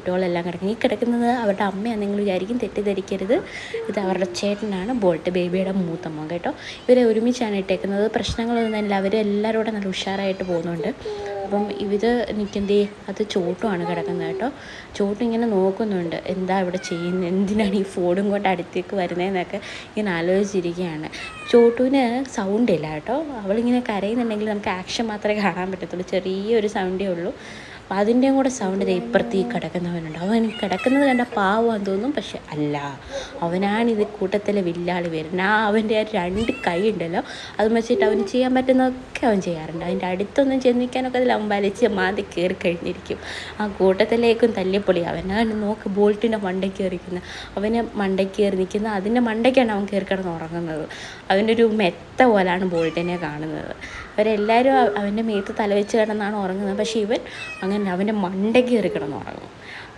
കുട്ടികളെല്ലാം കിടക്കുന്നത്. ഈ കിടക്കുന്നത് അവരുടെ അമ്മയാണ് നിങ്ങൾ വിചാരിക്കും, തെറ്റിദ്ധരിക്കരുത്. ഇത് അവരുടെ ചേട്ടനാണ് ബോൾട്ട്, ബേബിയുടെ മൂത്തമ്മ കേട്ടോ. ഇവരെ ഒരുമിച്ചാണ് ഇട്ടേക്കുന്നത്. പ്രശ്നങ്ങളൊന്നും തന്നെ, അവരെല്ലാവരും കൂടെ നല്ല ഉഷാറായിട്ട് പോകുന്നുണ്ട്. അപ്പം ഇവർ നിൽക്കുന്നതേ അത് ചോട്ടുമാണ് കിടക്കുന്നത് കേട്ടോ. ചോട്ടു ഇങ്ങനെ നോക്കുന്നുണ്ട്, എന്താ ഇവിടെ ചെയ്യുന്നത്, എന്തിനാണ് ഈ ഫോണും കൊണ്ട് അടുത്തേക്ക് വരുന്നതെന്നൊക്കെ ഇങ്ങനെ ആലോചിച്ചിരിക്കുകയാണ്. ചോട്ടുവിന് സൗണ്ട് ഇല്ല കേട്ടോ. അവളിങ്ങനെ കരയുന്നുണ്ടെങ്കിൽ നമുക്ക് ആക്ഷൻ മാത്രമേ കാണാൻ പറ്റത്തുള്ളൂ, ചെറിയൊരു സൗണ്ടേ ഉള്ളൂ. അപ്പം അതിൻ്റെയും കൂടെ സൗണ്ട് ഇത് ഇപ്പുറത്ത് ഈ കിടക്കുന്നവനുണ്ട്. അവൻ കിടക്കുന്നത് കണ്ട പാവമാണെന്ന് തോന്നും, പക്ഷെ അല്ല, അവനാണിത് കൂട്ടത്തിലെ വില്ലാളി വരുന്നത്. അവൻ്റെ ആ 2 കൈ ഉണ്ടല്ലോ, അത് വെച്ചിട്ട് അവന് ചെയ്യാൻ പറ്റുന്നതൊക്കെ അവൻ ചെയ്യാറുണ്ട്. അതിൻ്റെ അടുത്തൊന്നും ചെന്നിക്കാനൊക്കെ അതിൽ അവൻ വലിച്ച് മാതി കയറി കഴിഞ്ഞിരിക്കും. ആ കൂട്ടത്തിലേക്കും തല്ലിപ്പൊളി. അവനാണ് നോക്ക് ബോൾട്ടിൻ്റെ മണ്ടയ്ക്ക് കയറിക്കുന്നത്. അവന് മണ്ടയ്ക്ക് കയറി നിൽക്കുന്നത്, അതിൻ്റെ മണ്ടയ്ക്കാണ് അവൻ കയറി കിടന്ന് ഉറങ്ങുന്നത്. അവൻ്റെ ഒരു മെത്ത പോലാണ് ബോൾട്ടിനെ കാണുന്നത്. അവരെല്ലാവരും അവൻ്റെ മേത്ത് തലവെച്ച് കിടന്നാണ് ഉറങ്ങുന്നത്, പക്ഷേ ഇവൻ അങ്ങനെ അവൻ്റെ മണ്ടയ്ക്ക് കയറി കിടന്ന് ഉറങ്ങും.